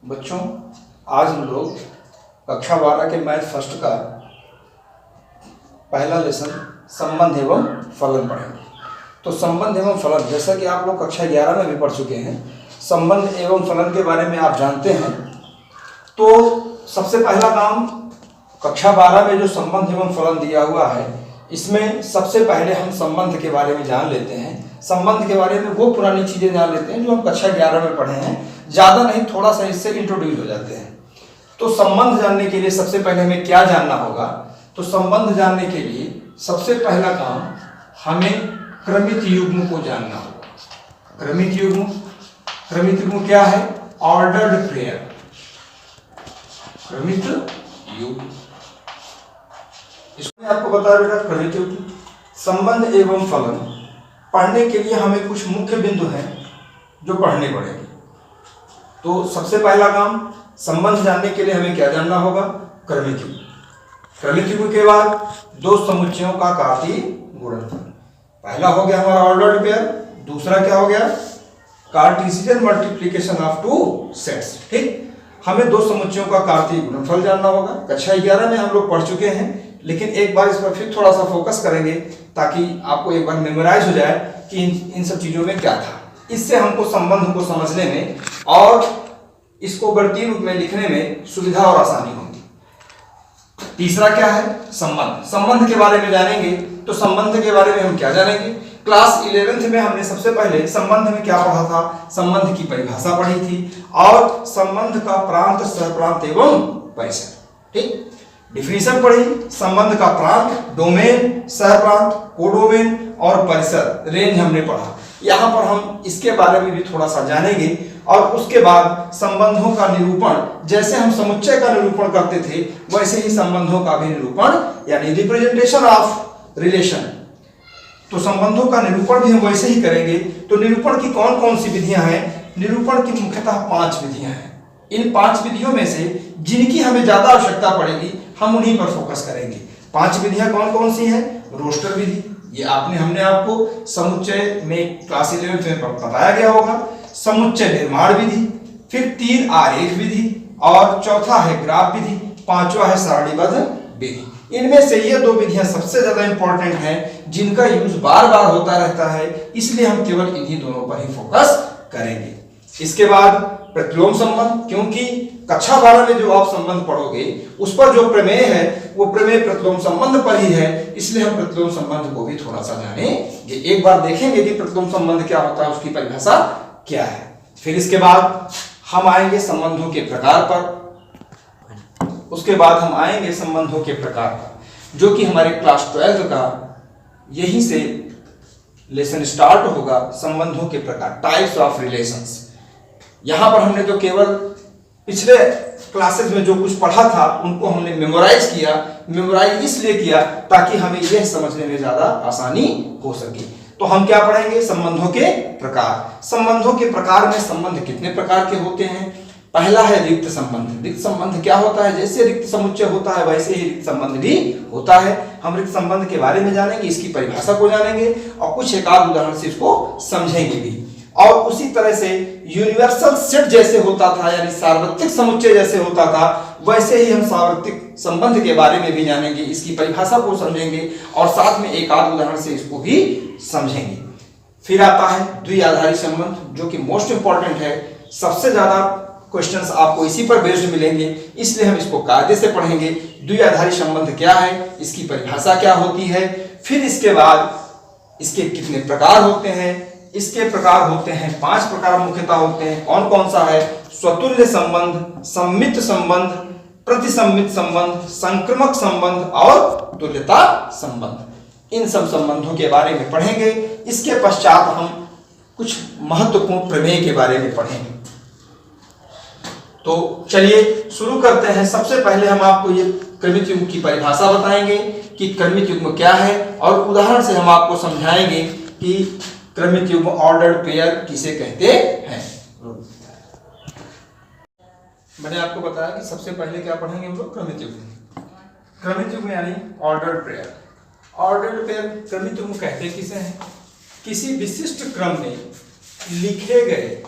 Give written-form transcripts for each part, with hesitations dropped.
बच्चों, आज हम लोग कक्षा 12 के मैथ फर्स्ट का पहला लेसन संबंध एवं फलन पढ़ेंगे। तो संबंध एवं फलन, जैसा कि आप लोग कक्षा 11 में भी पढ़ चुके हैं, संबंध एवं फलन के बारे में आप जानते हैं। तो सबसे पहला काम, कक्षा 12 में जो संबंध एवं फलन दिया हुआ है, इसमें सबसे पहले हम संबंध के बारे में जान लेते हैं। संबंध के बारे में वो पुरानी चीजें जान लेते हैं जो हम कक्षा 11 में पढ़े हैं, ज्यादा नहीं, थोड़ा सा इससे इंट्रोड्यूस हो जाते हैं। तो संबंध जानने के लिए सबसे पहले हमें क्या जानना होगा? तो संबंध जानने के लिए सबसे पहला काम, हमें क्रमित युग्म को जानना होगा। क्रमित युग्म क्या है? ऑर्डर्ड पेयर, क्रमित युग्म। इसमें आपको बता बेटा, क्रमित युग्म, संबंध एवं फलन पढ़ने के लिए हमें कुछ मुख्य बिंदु हैं जो पढ़ने पड़ेंगे। तो सबसे पहला काम, संबंध जानने के लिए हमें क्या जानना होगा? क्रमित युग्म। क्रमित युग्म के बाद दो समुच्चयों का कार्तीय गुणनफल। पहला हो गया हमारा ऑर्डर्ड पेयर, दूसरा क्या हो गया? Cartesian multiplication of two sets. ठीक, हमें दो समुच्चयों का कार्तीय गुणनफल जानना होगा। कक्षा 11 में हम लोग पढ़ चुके हैं, लेकिन एक बार इस पर फिर थोड़ा सा फोकस करेंगे ताकि आपको एक बार मेमोराइज हो जाए कि इन सब चीजों में क्या था। इससे हमको संबंध को समझने में और इसको गणितीय रूप में लिखने में सुविधा और आसानी होगी। तीसरा क्या है? संबंध। संबंध के बारे में जानेंगे। तो संबंध के बारे में हम क्या जानेंगे? क्लास 11th में हमने सबसे पहले संबंध में क्या पढ़ा था? संबंध की परिभाषा पढ़ी थी और संबंध का प्रांत, सहप्रांत एवं परिसर। ठीक, डिफिनीशन पढ़ी। संबंध का प्रांत, डोमेन, सहप्रांत, कोडोमेन और परिसर, रेंज हमने पढ़ा। यहाँ पर हम इसके बारे में भी थोड़ा सा जानेंगे और उसके बाद संबंधों का निरूपण, जैसे हम समुच्चय का निरूपण करते थे वैसे ही संबंधों का भी निरूपण, यानी रिप्रेजेंटेशन ऑफ रिलेशन। तो संबंधों का निरूपण भी हम वैसे ही करेंगे। तो निरूपण की कौन कौन सी विधियां हैं? निरूपण की मुख्यतः 5 विधियां हैं। इन 5 विधियों में से जिनकी हमें ज्यादा आवश्यकता पड़ेगी, हम उन्हीं पर फोकस करेंगे। 5 विधियां कौन कौन सी हैं? रोस्टर विधि, ये हमने आपको समुच्चय में क्लास 11 में बताया गया होगा। समुच्चय निर्माण विधि, फिर 3 आरेख विधि और चौथा है ग्राफ विधि, पांचवा है सारणीबद्ध विधि। इनमें से ये 2 विधियां सबसे ज्यादा इंपॉर्टेंट हैं, जिनका यूज बार बार होता रहता है, इसलिए हम केवल इन्हीं दोनों पर ही फोकस करेंगे। इसके बाद प्रतिलोम संबंध, क्योंकि कक्षा 12 में जो आप संबंध पढ़ोगे उस पर जो प्रमेय है वो प्रमेय प्रतिलोम संबंध पर ही है, इसलिए हम प्रतिलोम संबंध को भी थोड़ा सा जानेंगे। एक बार देखेंगे कि प्रतिलोम संबंध क्या होता है, उसकी परिभाषा क्या है। फिर इसके बाद हम आएंगे संबंधों के प्रकार पर। उसके बाद हम आएंगे संबंधों के प्रकार पर, जो कि हमारे क्लास 12 का यहीं से लेसन स्टार्ट होगा। संबंधों के प्रकार, टाइप्स ऑफ रिलेशंस। यहां पर हमने तो केवल पिछले क्लासेस में जो कुछ पढ़ा था उनको हमने मेमोराइज किया। मेमोराइज इसलिए किया ताकि हमें यह समझने में ज्यादा आसानी हो सके। तो हम क्या पढ़ेंगे? संबंधों के प्रकार। संबंधों के प्रकार में संबंध कितने प्रकार के होते हैं? पहला है रिक्त संबंध। रिक्त संबंध क्या होता है? जैसे रिक्त समुच्चय होता है वैसे ही रिक्त संबंध भी होता है। हम रिक्त संबंध के बारे में जानेंगे, इसकी परिभाषा को जानेंगे और कुछ एक आध उदाहरण से इसको समझेंगे भी। और उसी तरह से यूनिवर्सल सेट जैसे होता था, यानी सार्वत्रिक समुच्चय जैसे होता था, वैसे ही हम सार्वत्रिक संबंध के बारे में भी जानेंगे, इसकी परिभाषा को समझेंगे और साथ में एक आध उदाहरण से इसको भी समझेंगे। फिर आता है द्विआधारी संबंध, जो कि मोस्ट इंपॉर्टेंट है। सबसे ज्यादा क्वेश्चंस आपको इसी पर बेस्ड मिलेंगे, इसलिए हम इसको कायदे से पढ़ेंगे। द्विआधारी संबंध क्या है, इसकी परिभाषा क्या होती है। फिर इसके बाद इसके कितने प्रकार होते हैं? इसके प्रकार होते हैं 5 प्रकार मुख्यतः होते हैं। कौन कौन सा है? स्वतुल्य संबंध, सम्मित संबंध, प्रतिसम्मित संबंध, संक्रमक संबंध और तुल्यता संबंध। इन सब संबंधों के बारे में पढ़ेंगे। इसके पश्चात हम कुछ महत्वपूर्ण प्रमेय के बारे में पढ़ेंगे। तो चलिए शुरू करते हैं। सबसे पहले हम आपको ये क्रमित युग्म की परिभाषा बताएंगे कि क्रमित युग्म क्या है, और उदाहरण से हम आपको समझाएंगे कि क्रमित युग्म, ऑर्डर्ड पेयर किसे कहते हैं। मैंने आपको बताया कि सबसे पहले क्या पढ़ेंगे हम लोग? क्रमित युग्म। क्रमित युग्म यानी ऑर्डर्ड पेयर। ऑर्डर्ड पेयर क्रमित युग्म कहते किसे हैं? किसी विशिष्ट क्रम में लिखे गए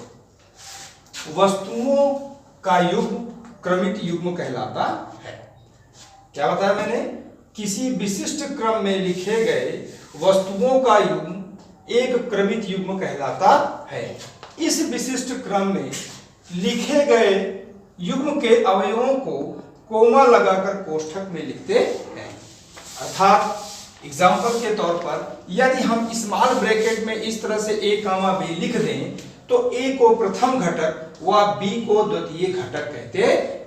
वस्तुओं का युग्म क्रमित युग्म कहलाता है। क्या बताया मैंने? किसी विशिष्ट क्रम में लिखे गए वस्तुओं का युग्म एक क्रमित युग्म कहलाता है। इस विशिष्ट क्रम में लिखे गए युग्म के अवयवों को कोमा लगाकर कोष्ठक में लिखते हैं। अर्थात एग्जाम्पल के तौर पर यदि हम स्मॉल ब्रैकेट में इस तरह से a कामा b लिख दें तो a को प्रथम घटक व b को द्वितीय घटक कहते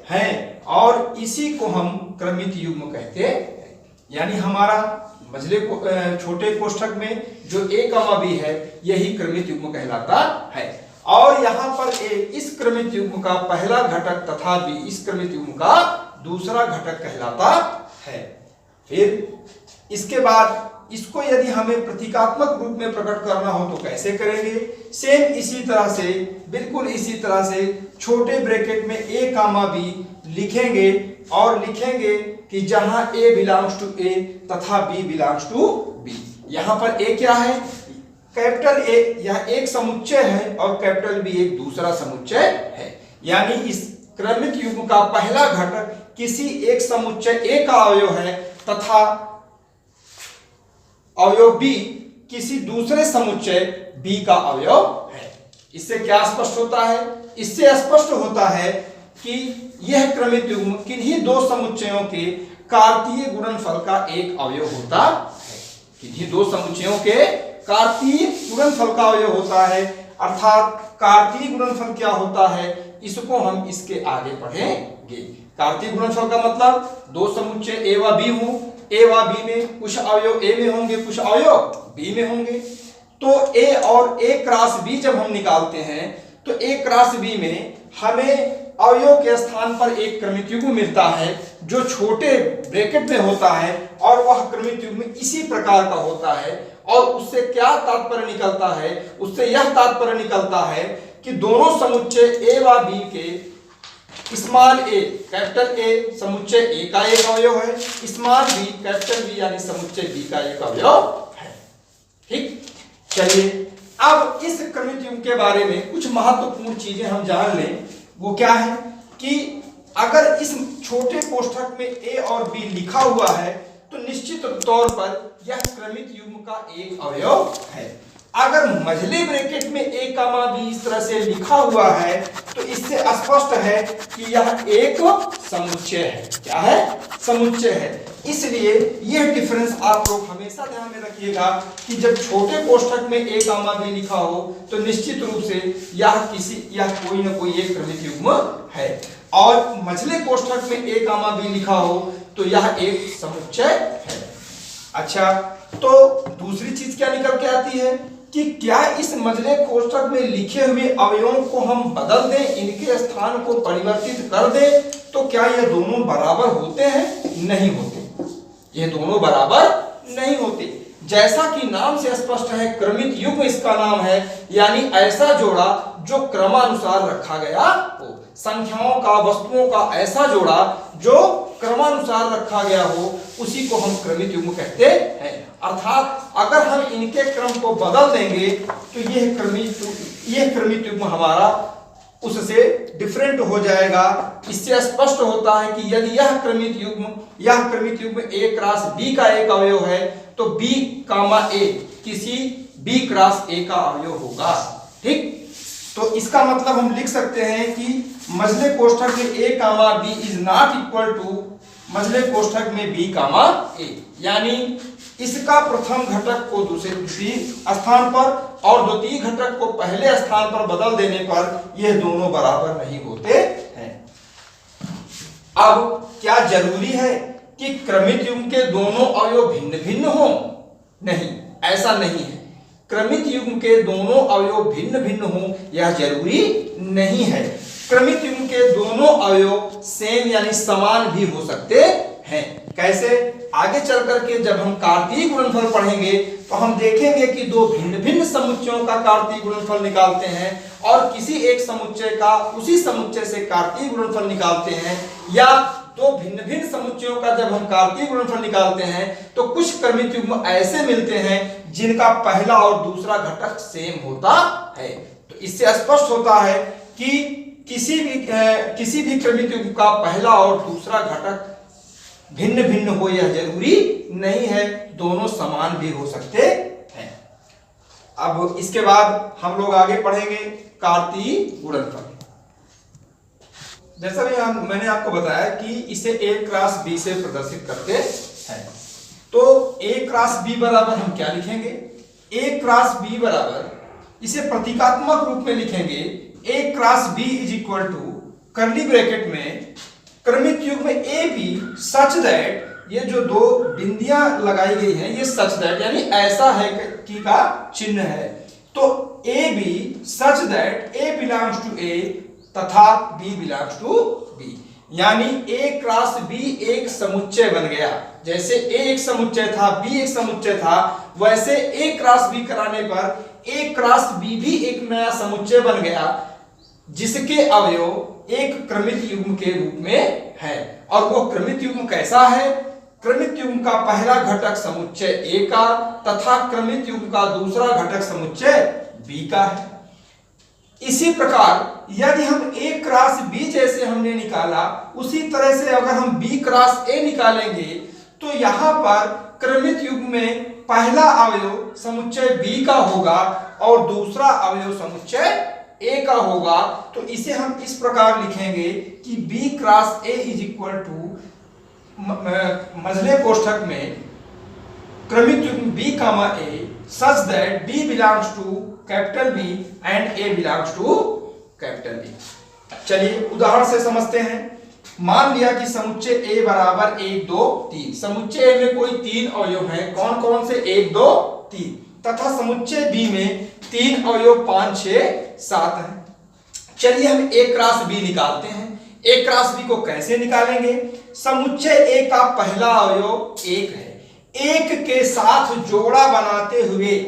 हैं और इसी को हम क्रमित युग्म कहते हैं। यानी हमारा मझले छोटे कोष्ठक में जो a कामा b है यही क्रमित युग्म कहलाता है और यहाँ पर a इस क्रमित युग्म का पहला घटक तथा b इस क्रमित युग्म का दूसरा घटक कहलाता है। फिर इसके बाद इसको यदि हमें प्रतीकात्मक रूप में प्रकट करना हो तो कैसे करेंगे? सेम इसी तरह से, बिल्कुल इसी तरह से छोटे ब्रैकेट में a कामा b लिखेंगे और लिखेंगे कि जहां a बिलोंग्स टू a तथा b बिलोंग्स टू b। यहां पर a क्या है? कैपिटल A यह एक समुच्चय है और कैपिटल B एक दूसरा समुच्चय है। यानी इस क्रमित युग्म का पहला घटक किसी एक समुच्चय A का अवयव है तथा अवयव B किसी दूसरे समुच्चय B का अवयव है। इससे क्या स्पष्ट होता है? इससे स्पष्ट होता है कि यह क्रमित युग्म किन्हीं दो समुच्चयों के कार्तीय गुणनफल का एक अवयव होता है। किन्हीं दो समुच्चयों के कार्तीय गुणनफल का अवयव होता है। अर्थात कार्तीय गुणनफल क्या होता है इसको हम इसके आगे पढ़ेंगे। कार्तीय गुणनफल का मतलब दो समुच्चय a व b हो, a व b में कुछ अवयव a में होंगे, कुछ अवयव b में होंगे। तो a और a क्रॉस b जब हम निकालते हैं तो a क्रॉस b में हमें अवयव के स्थान पर एक क्रमित युग्म मिलता है जो छोटे ब्रैकेट में होता है और वह क्रमित युग्म इसी प्रकार का होता है। और उससे क्या तात्पर्य निकलता है? उससे यह तात्पर्य निकलता है कि दोनों समुच्चय a व b के स्मॉल a कैपिटल A समुच्चय A का एक अवयव है, स्मॉल b कैपिटल B यानी समुच्चय B का एक अवयव है। ठीक, चलिए अब इस क्रमित युग्म के बारे में कुछ महत्वपूर्ण चीजें हम जान लें। वो क्या है कि अगर इस छोटे कोष्ठक में a और b लिखा हुआ है तो निश्चित तौर पर यह क्रमित युग्म का एक अवयव है। अगर मझले ब्रैकेट में a कामा b इस तरह से लिखा हुआ है तो इससे स्पष्ट है कि यह एक समुच्चय है। क्या है? समुच्चय है। इसलिए यह डिफरेंस आप लोग हमेशा ध्यान में रखिएगा कि जब छोटे कोष्ठक में a कामा b लिखा हो तो निश्चित रूप से यह कोई ना कोई एक क्रमित युग्म है और मझले कोष्ठक में a कामा b लिखा हो तो यह एक समुच्चय है। अच्छा, तो दूसरी चीज क्या निकल के आती है कि क्या इस मझले कोष्ठक में लिखे हुए अवयवों को हम बदल दें, इनके स्थान को परिवर्तित कर दें तो क्या ये दोनों बराबर होते हैं? नहीं होते। ये दोनों बराबर नहीं होते। जैसा कि नाम से स्पष्ट है क्रमित युग्म इसका नाम है, यानी ऐसा जोड़ा जो क्रमानुसार रखा गया हो। संख्याओं का, वस्तुओं का ऐसा जोड़ा जो क्रमानुसार रखा गया हो उसी को हम क्रमित युग्म कहते हैं। अर्थात अगर हम इनके क्रम को बदल देंगे तो यह क्रमित युग्म हमारा उससे डिफरेंट हो जाएगा। इससे स्पष्ट होता है कि यदि यह क्रमित युग्म a क्रॉस b का एक अवयव है तो b कामा a किसी b क्रॉस a का अवयव होगा। ठीक, तो इसका मतलब हम लिख सकते हैं कि मझले कोष्ठक में a comma b is not equal to मझले कोष्ठक में b कामा a। यानी इसका प्रथम घटक को दूसरे स्थान पर और द्वितीय घटक को पहले स्थान पर बदल देने पर यह दोनों बराबर नहीं होते हैं। अब क्या जरूरी है कि क्रमित युग्म के दोनों अवयव भिन्न भिन्न हो? नहीं, ऐसा नहीं है। क्रमित युग्म के दोनों अवयव भिन्न भिन्न हो यह जरूरी नहीं है। क्रमित युग्म के दोनों अवयव सेम यानी समान भी हो सकते हैं। कैसे? आगे चल करके जब हम कार्तीय गुणनफल पढ़ेंगे तो हम देखेंगे कि दो भिन्न भिन्न समुच्चयों का कार्तीय गुणनफल निकालते हैं और किसी एक समुच्चय का उसी समुच्चय से कार्तीय गुणनफल निकालते हैं, या दो भिन्न भिन्न समुच्चयों का जब हम कार्तीय गुणनफल निकालते हैं तो कुछ क्रमित युग्म ऐसे मिलते हैं जिनका पहला और दूसरा घटक सेम होता है। तो इससे स्पष्ट होता है कि किसी भी क्रमिक युग्म का पहला और दूसरा घटक भिन्न भिन्न हो यह जरूरी नहीं है, दोनों समान भी हो सकते हैं। अब इसके बाद हम लोग आगे पढ़ेंगे कार्तीय गुणनफल। जैसा भी मैंने आपको बताया कि इसे A क्रॉस B से प्रदर्शित करते हैं, तो A क्रॉस B बराबर हम क्या लिखेंगे? A क्रॉस B बराबर, इसे प्रतीकात्मक रूप में लिखेंगे A cross B is equal to curly bracket में क्रमिक युग्म AB सच दैट, ये जो दो बिंदियां लगाई गई हैं ये सच दैट यानी ऐसा है कि का चिन्ह है, तो AB such that A belongs to A तथा B बिलोंग्स टू B, यानी A क्रॉस B एक समुच्चय बन गया। जैसे A एक समुच्चय था, B एक समुच्चय था, वैसे A क्रॉस B कराने पर A क्रॉस B भी एक नया समुच्चय बन गया, जिसके अवयव एक क्रमिक युग्म के रूप में है। और वो क्रमिक युग्म कैसा है? क्रमिक युग्म का पहला घटक समुच्चय A का तथा क्रमिक युग्म का दूसरा घटक समुच्चय B का है। इसी प्रकार यदि हम A क्रॉस B जैसे हमने निकाला, उसी तरह से अगर हम B क्रॉस A निकालेंगे तो यहाँ पर क्रमिक युग्म में पहला अवयव समुच्चय B का होगा और दूसरा अवयव समुच्चय A का होगा। तो इसे हम इस प्रकार लिखेंगे कि B cross A is equal to मझले कोष्ठक में क्रमिक युग्म B comma A such that B belongs to capital B and A belongs to capital B। चलिए उदाहरण से समझते हैं। मान लिया कि समुच्चय A बराबर 1 2 3, समुच्चय A में कोई 3 अवयव हैं, कौन कौन से? 1 2 3, तथा समुच्चय B में 3 अवयव 5 6 7 हैं। चलिए हम A क्रॉस B निकालते हैं। A क्रॉस B को कैसे निकालेंगे? समुच्चय A का पहला अवयव 1 है, 1 के साथ जोड़ा बनाते हुए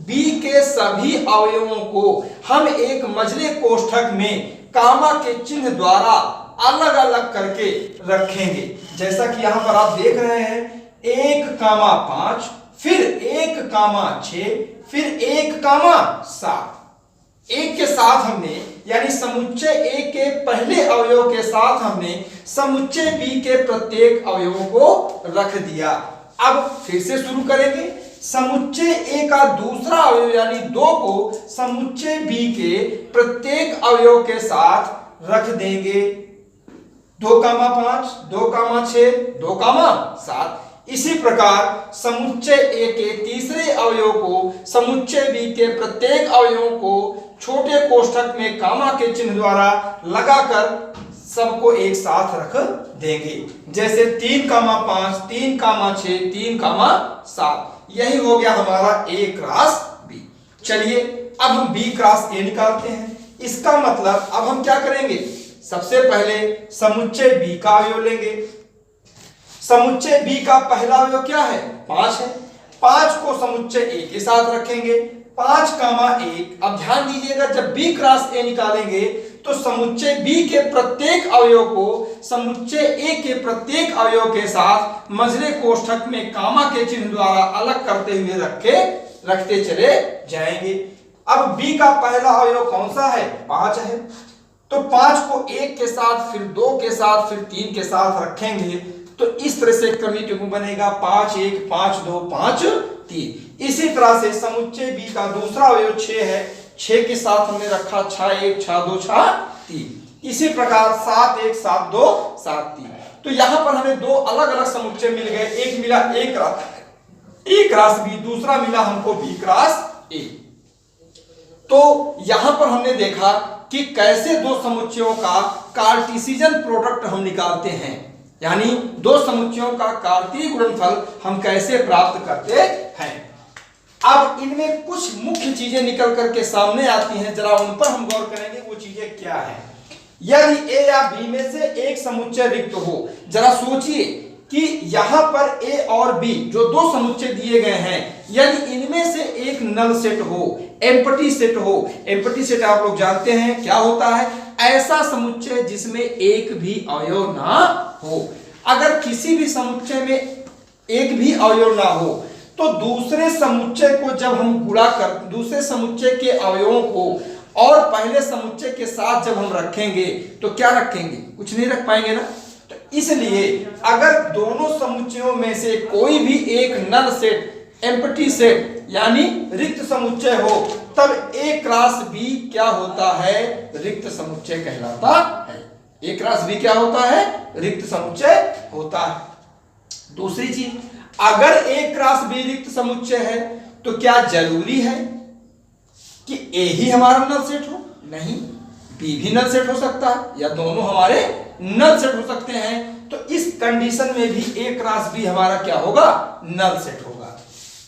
B के सभी अवयवों को हम एक मझले कोष्ठक में कामा के चिन्ह द्वारा अलग अलग करके रखेंगे। जैसा कि यहां पर आप देख रहे हैं 1 कामा 5, फिर 1 कामा 6, फिर 1 कामा 7। 1 के साथ हमने यानी समुच्चय A के पहले अवयव के साथ हमने समुच्चय B के प्रत्येक अवयवों को रख दिया। अब फिर से शुरू करेंगे। समुच्चय A का दूसरा अवयव यानी 2 को समुच्चय B के प्रत्येक अवयव के साथ रख देंगे। 2 कामा 5, 2 कामा 6, 2 कामा 7। इसी प्रकार समुच्चय A के तीसरे अवयव को समुच्चय B के प्रत्येक अवयवों को छोटे कोष्ठक में कामा के चिन्ह द्वारा लगाकर सबको एक साथ रख देंगे। जैसे 3 कामा 5, 3 कामा 6, 3 कामा 7। यही हो गया हमारा A क्रॉस B। चलिए अब हम B क्रॉस A निकालते हैं। इसका मतलब अब हम क्या करेंगे? सबसे पहले समुच्चय B का अवयव लेंगे। समुच्चय B का पहला अवयव क्या है? 5 है। 5 को समुच्चय A के साथ रखेंगे। 5 कामा 1। अब ध्यान दीजिएगा, जब B क्रॉस A निकालेंगे तो समुच्चय B के प्रत्येक अवयव को समुच्चय A के प्रत्येक अवयव के साथ मझले कोष्ठक में कामा के चिन्ह द्वारा अलग करते हुए रखते चले जाएंगे। अब B का पहला अवयव कौन सा है? 5 है। तो 5 को 1 के साथ, फिर 2 के साथ, फिर 3 के साथ रखेंगे तो इस तरह से क्रमिक युग्म बनेगा 5 1 5 2 5 3। इसी तरह से समुच्चय B का दूसरा अवयव 6 है। 6 के साथ हमने रखा 6 1 6 2 6 3। इसी प्रकार 7 1 7 2 7 3। तो यहां पर हमें 2 अलग अलग समुच्चय मिल गए। एक मिला A क्रॉस B, दूसरा मिला हमको B क्रॉस A। तो यहां पर हमने देखा कि कैसे 2 समुच्चयों का कार्टेशियन प्रोडक्ट हम निकालते हैं, यानी 2 समुच्चयों का कार्तीय गुणनफल हम कैसे प्राप्त करते हैं। अब इनमें कुछ मुख्य चीजें निकल करके सामने आती हैं, जरा उन पर हम गौर करेंगे। वो चीजें क्या हैं? यदि A या B में से एक समुच्चय रिक्त हो, जरा सोचिए कि यहां पर A और B जो 2 समुच्चय दिए गए हैं, यदि इनमें से एक नल सेट हो, एम्प्टी सेट हो। एम्प्टी सेट आप लोग जानते हैं क्या होता है? ऐसा समुच्चय जिसमें एक भी अवयव ना हो। अगर किसी भी समुच्चय में एक भी अवयव ना हो तो दूसरे समुच्चय को जब हम गुणा कर, दूसरे समुच्चय के अवयवों को और पहले समुच्चय के साथ जब हम रखेंगे तो क्या रखेंगे, कुछ नहीं रख पाएंगे ना। तो इसलिए अगर दोनों समुच्चयों में से कोई भी एक नल सेट, एम्प्टी सेट यानी रिक्त समुच्चय हो, तब A क्रॉस B क्या होता है, रिक्त समुच्चय कहलाता है। A क्रॉस B क्या होता है, रिक्त समुच्चय होता है। दूसरी चीज, अगर A क्रॉस B रिक्त समुच्चय है तो क्या जरूरी है कि A ही हमारा नल सेट हो, नहीं, B भी नल सेट हो सकता है या दोनों हमारे नल सेट हो सकते हैं। तो इस कंडीशन में भी A क्रॉस B हमारा क्या होगा, नल सेट होगा।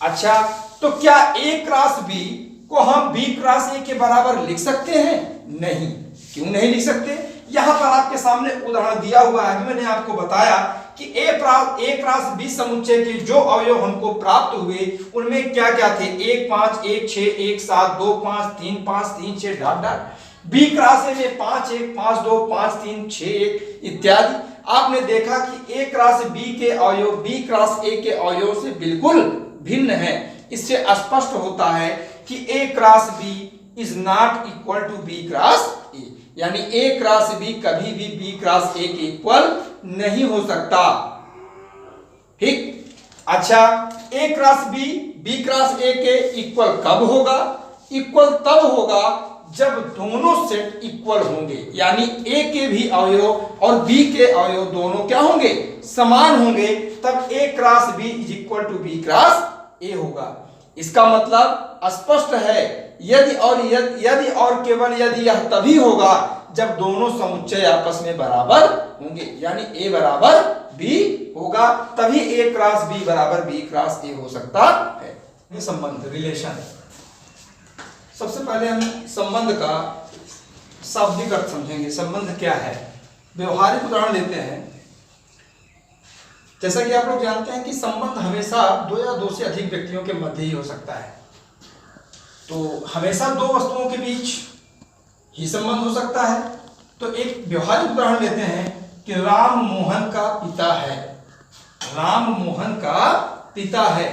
अच्छा, तो क्या A क्रॉस B को हम B क्रॉस A के बराबर लिख सकते हैं, नहीं। क्यों नहीं लिख सकते, यहां पर आपके सामने उदाहरण दिया हुआ है। मैंने आपको बताया कि A क्रॉस B समुच्चय के जो अवयव हमको प्राप्त हुए उनमें क्या क्या थे, 1 5 1 6 1 7 2 5 3 5 3 6 dot dot. B cross A में 5 1 5 2 5 3 6 1 इत्यादि। आपने देखा कि A क्रॉस B के अवयव B क्रॉस A के अवयव से बिल्कुल भिन्न है। इससे स्पष्ट होता है कि A cross B is not equal to B cross A, यानी A क्रॉस B कभी भी B क्रॉस A के इक्वल नहीं हो सकता। ठीक, अच्छा, A cross B B cross A के इक्वल कब होगा, इक्वल तब होगा जब दोनों सेट इक्वल होंगे, यानी A के भी अवयव और B के अवयव दोनों क्या होंगे, समान होंगे, तब A cross B is equal to B cross A होगा। इसका मतलब स्पष्ट है, यदि और केवल यदि यह तभी होगा जब दोनों समुच्चय आपस में बराबर होंगे, यानी A बराबर B होगा, तभी A क्रॉस B बराबर B क्रॉस A हो सकता है। ये संबंध, रिलेशन। सबसे पहले हम संबंध का शाब्दिक अर्थ समझेंगे। संबंध क्या है, व्यवहारिक उदाहरण लेते हैं। जैसा कि आप लोग जानते हैं कि संबंध हमेशा दो या दो से अधिक व्यक्तियों के मध्य ही हो सकता है। तो हमेशा दो वस्तुओं के बीच ही संबंध हो सकता है। तो एक व्यवहारिक उदाहरण लेते हैं कि राम मोहन का पिता है। राम मोहन का पिता है,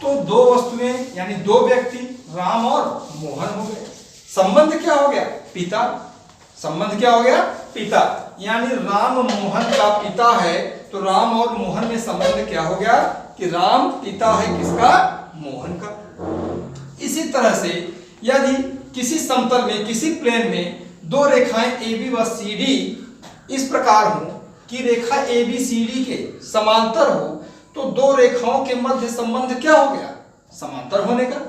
तो दो वस्तुएं यानी दो व्यक्ति राम और मोहन हो गए। संबंध क्या हो गया, पिता। संबंध क्या हो गया, पिता, यानी राम मोहन का पिता है, तो राम और मोहन में संबंध क्या हो गया कि राम पिता है किसका, मोहन का। इसी तरह से यदि किसी समतल में, किसी प्लेन में दो रेखाएं AB व CD इस प्रकार हो कि रेखा ABCD के समांतर हो, तो दो रेखाओं के मध्य संबंध क्या हो गया, समांतर होने का।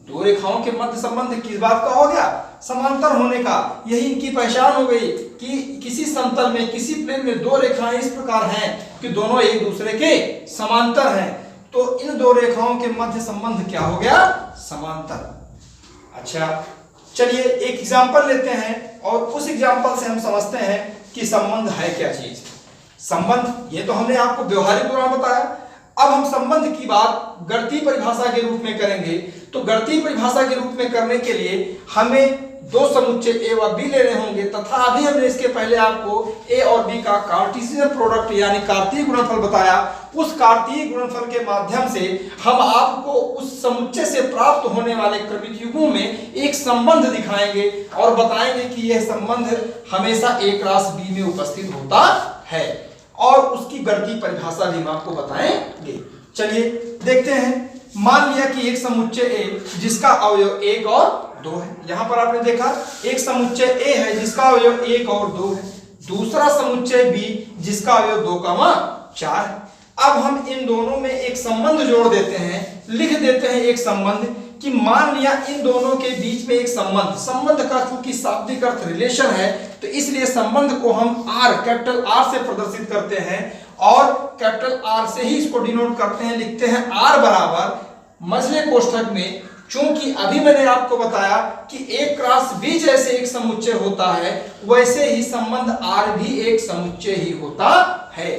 दो रेखाओं के मध्य संबंध किस बात का हो गया, समांतर होने का। यही इनकी पहचान हो गई कि किसी समतल में, किसी प्लेन में दो रेखाएं इस प्रकार हैं कि दोनों एक दूसरे के समांतर हैं, तो इन दो रेखाओं के मध्य संबंध क्या हो गया, समांतर। अच्छा, चलिए एक एग्जांपल लेते हैं और उस एग्जांपल से हम समझते हैं कि संबंध है क्या चीज। संबंध, ये तो हमने आपको व्यवहारिक उदाहरण बताया। अब हम संबंध की बात गणितीय परिभाषा के रूप में करेंगे। तो गणितीय परिभाषा के रूप में करने के लिए हमें दो समुच्चय A व B लेने होंगे, तथा अभी हमने इसके पहले आपको A और B का कार्टेशियन प्रोडक्ट यानी कार्तीय गुणनफल बताया। उस कार्तीय गुणनफल के माध्यम से हम आपको उस समुच्चय से प्राप्त होने वाले क्रमिक युग्मों में एक संबंध दिखाएंगे और बताएंगे कि यह संबंध हमेशा A क्रॉस B में उपस्थित होता है, और उसकी गणितीय परिभाषा भी हम आपको बताएंगे। चलिए देखते हैं। मान लिया कि एक समुच्चय A जिसका अवयव 1 और 2 है। यहां पर आपने देखा एक समुच्चय A है जिसका अवयव 1 और 2 है, दूसरा समुच्चय B जिसका अवयव 2, 4 है। अब हम इन दोनों में एक संबंध जोड़ देते हैं, लिख देते हैं एक संबंध कि मान लिया इन दोनों के बीच में एक संबंध। संबंध का चूंकि शाब्दिक अर्थ रिलेशन है, तो इसलिए संबंध को हम R, कैपिटल R से प्रदर्शित करते हैं और कैपिटल R से ही इसको डिनोट करते हैं। लिखते हैं R बराबर मझले कोष्ठक में, चूंकि अभी मैंने आपको बताया कि A क्रॉस B जैसे एक समुच्चय होता है, वैसे ही संबंध R भी एक समुच्चय ही होता है।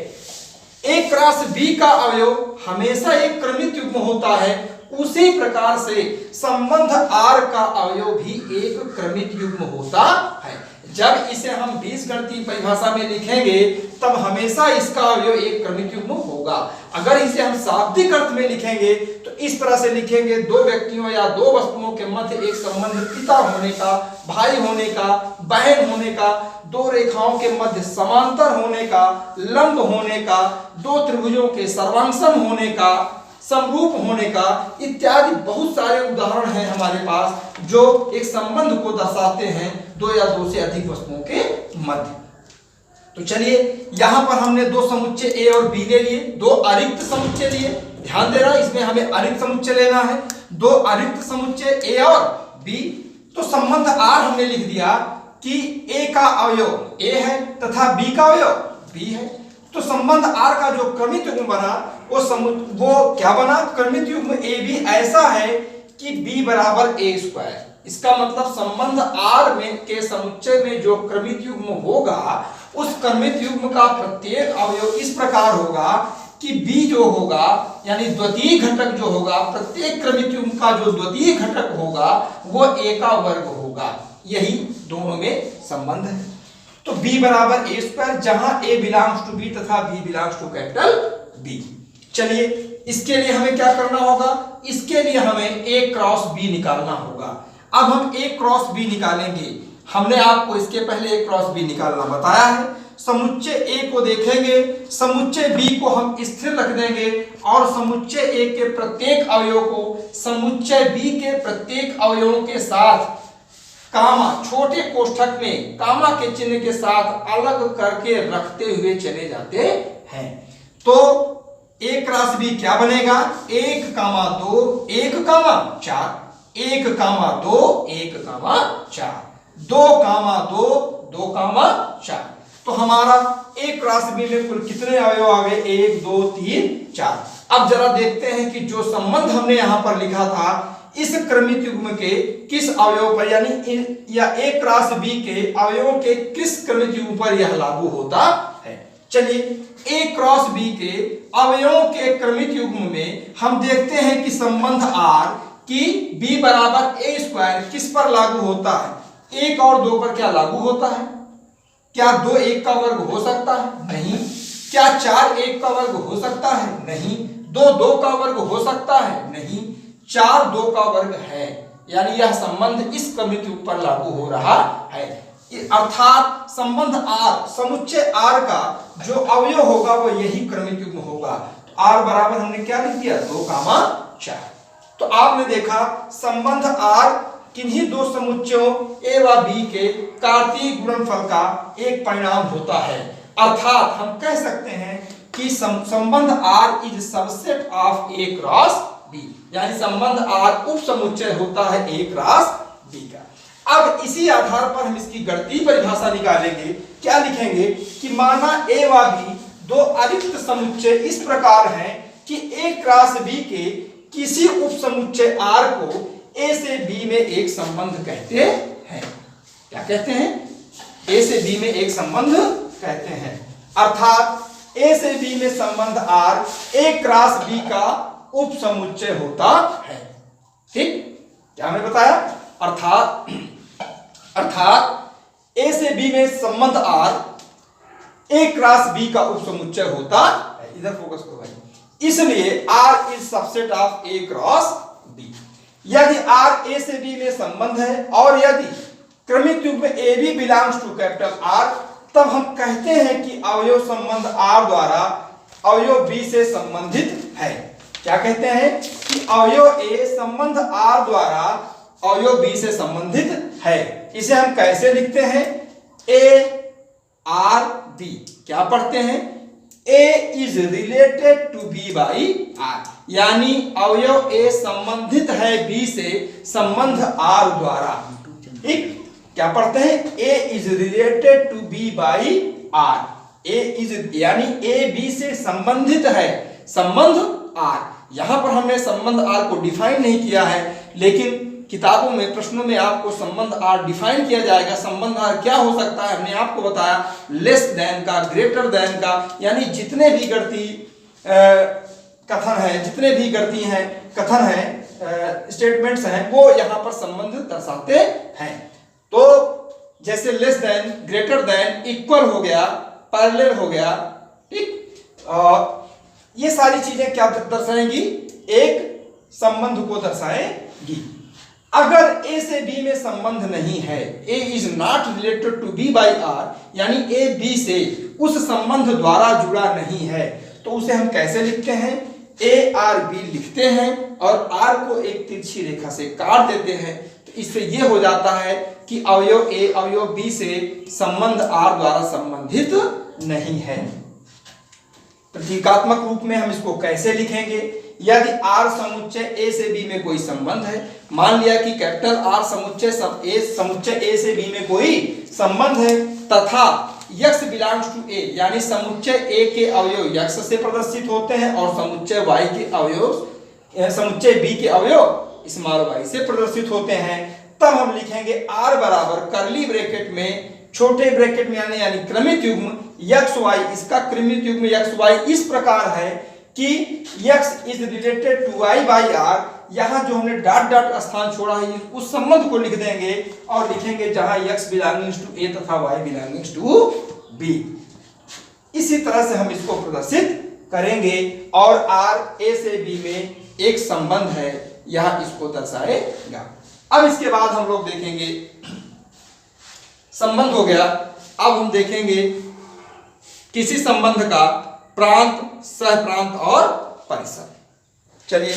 A क्रॉस B का अवयव हमेशा एक क्रमिक युग्म होता है, उसी प्रकार से संबंध आर का अवयव भी एक क्रमित युग्म होता है। जब इसे हम बीजगणितीय परिभाषा में लिखेंगे तब हमेशा इसका अवयव एक क्रमित युग्म होगा। अगर इसे हम शाब्दिक अर्थ में लिखेंगे तो इस तरह से लिखेंगे, दो व्यक्तियों या दो वस्तुओं के मध्य एक संबंध पिता होने का, भाई होने का, बहन होने का, दो रेखाओं के मध्य समांतर होने का, लंब होने का, दो त्रिभुजों के सर्वांगसम होने का, समरूप होने का, इत्यादि बहुत सारे उदाहरण हैं हमारे पास जो एक संबंध को दर्शाते हैं दो या दो से अधिक वस्तुओं के मध्य। तो चलिए यहां पर हमने दो समुच्चय ए और बी ले लिए, दो अरिक्त समुच्चय लिए। ध्यान देना, इसमें हमें अरिक्त समुच्चय लेना है, दो अरिक्त समुच्चय ए और बी। तो संबंध आर हमने लिख दिया कि ए का अवयव ए है तथा बी का अवयव बी है। तो संबंध आर का जो क्रमित युग्म बना वो क्या बना? क्रमित युग्म ए बी ऐसा है कि बी बराबर ए स्क्वायर। इसका मतलब संबंध आर में के समुच्चय में जो क्रमित युग्म होगा उस क्रमित युग्म का प्रत्येक अवयव इस प्रकार होगा कि बी जो होगा यानी द्वितीय घटक जो होगा, प्रत्येक क्रमित युग्म का जो द्वितीय घटक होगा वो ए का वर्ग होगा। यही दोनों में संबंध है। तो b बराबर ए स्क्वायर, जहां a बिलोंग्स टू b तथा b belongs to capital B। चलिए इसके लिए हमें क्या करना होगा? इसके लिए हमें a क्रॉस b निकालना होगा। अब हम a क्रॉस b निकालेंगे। हमने आपको इसके पहले a क्रॉस b निकालना बताया है। समुच्चय a को देखेंगे, समुच्चय b को हम स्थिर रख देंगे और समुच्चय a के प्रत्येक अवयव को समुच्चय b के प्रत्येक अवयवों के साथ कामा, छोटे कोष्ठक में कामा के चिन्ह के साथ अलग करके रखते हुए चले जाते हैं। तो a क्रॉस b क्या बनेगा? 1 कामा 2 1 कामा 4, 1 कामा 2 1 कामा 4, 2 कामा 2 2 कामा 4। तो हमारा a क्रॉस b में कुल कितने अवयव आ गए? 1 2 3 4। अब जरा देखते हैं कि जो संबंध हमने यहां पर लिखा था इस क्रमित युग्म के किस अवयव पर यानी या a क्रॉस b के अवयवों के किस क्रमित युग्म पर यह लागू होता है। चलिए a क्रॉस b के अवयवों के क्रमित युग्म में हम देखते हैं कि संबंध r की b बराबर a स्क्वायर किस पर लागू होता है? 1 और 2 पर क्या लागू होता है? क्या 2 1 का वर्ग हो सकता है? नहीं। क्या 4 1 का वर्ग हो सकता है? नहीं। 2 2 का वर्ग हो सकता है? नहीं। 4 2 का वर्ग है, यानी यह संबंध इस क्रमित युग्म पर लागू हो रहा है। अर्थात संबंध आर, समुच्चय आर का जो अवयव होगा वो यही क्रमित युग्म होगा। तो आर बराबर हमने क्या लिख दिया? 2 कामा 4। तो आपने देखा संबंध आर किन्हीं दो समुच्चयों ए व बी के कार्तीय गुणनफल का एक परिणाम होता है। अर्थात हम कह सकते हैं कि संबंध R is subset of A cross B, यानी संबंध आर उप समुच्चय होता है a क्रॉस b का। अब इसी आधार पर हम इसकी गणितीय परिभाषा निकालेंगे। क्या लिखेंगे कि माना a व b दो अरिक्त समुच्चय इस प्रकार हैं कि a क्रॉस b के किसी उप समुच्चय r को a से b में एक संबंध कहते हैं। क्या कहते हैं? a से b में एक संबंध कहते हैं। अर्थात a से b में संबंध r a क्रॉस b का उप समुच्चय होता है। ठीक, क्या हमने बताया? अर्थात a से b में संबंध r a क्रॉस b का उप समुच्चय होता है। इधर फोकस करो भाई। इसलिए r is subset of a cross b। यदि r a से b में संबंध है और यदि क्रमिक युग्म a b belongs to capital R, तब हम कहते हैं कि अवयव संबंध R द्वारा अवयव B से संबंधित है। क्या कहते हैं कि अवयव A संबंध R द्वारा अवयव B से संबंधित है। इसे हम कैसे लिखते हैं? A R B। क्या पढ़ते हैं? A is related to B by R, यानी अवयव A संबंधित है B से संबंध R द्वारा। ठीक, क्या पढ़ते हैं? A is related to B by R। A is यानी A B से संबंधित है, संबंध R। यहां पर हमने संबंध R को डिफाइन नहीं किया है, लेकिन किताबों में प्रश्नों में आपको संबंध R डिफाइन किया जाएगा। संबंध R क्या हो सकता है? हमने आपको बताया लेस देन का, ग्रेटर देन का, यानी जितने भी गणितीय कथन है, जितने भी गणितीय हैं कथन है स्टेटमेंट्स हैं वो यहाँ पर संबंध दर्शाते हैं। तो जैसे less than, greater than, equal हो गया, पैरेलल हो गया, ठीक, ये सारी चीजें क्या दर्शाएंगी? एक संबंध को दर्शाएंगी। अगर ए से बी में संबंध नहीं है, A is not related to B by R, यानी ए बी से उस संबंध द्वारा जुड़ा नहीं है, तो उसे हम कैसे लिखते हैं? ए आर बी लिखते हैं और आर को एक तिरछी रेखा से काट देते हैं। तो इससे ये हो जाता है कि अवयव ए अवयव बी से संबंध आर द्वारा संबंधित नहीं है। प्रतीकात्मक रूप में हम इसको कैसे लिखेंगे? यदि आर समुच्चय ए से बी में कोई संबंध है, मान लिया कि कैपिटल आर समुच्चय ए से बी में कोई संबंध है, तथा यक्स बिलोंग्स टू ए, यानी समुच्चय ए के अवयव यक्स से प्रदर्शित होते हैं और समुच्चय वाई के अवयव समुच्चय बी के अवयव स्मॉल वाई से प्रदर्शित होते हैं, तब हम लिखेंगे आर बराबर कर्ली ब्रैकेट में, छोटे ब्रैकेट में यानी क्रमित युग्म यक्स वाई। इसका क्रमित युग्म यक्स वाई इस प्रकार है कि x is related to y by R. यहां जो हमने डॉट डॉट स्थान छोड़ा है उस संबंध को लिख देंगे और लिखेंगे जहां यक्स बिलोंगिंग्स टू ए तथा वाई बिलोंगिंग्स टू बी। इसी तरह से हम इसको प्रदर्शित करेंगे और आर ए से बी में एक संबंध है, यहां इसको दर्शाएगा। अब इसके बाद हम लोग देखेंगे, संबंध हो गया, अब हम देखेंगे किसी संबंध का प्रांत, सहप्रांत और परिसर। चलिए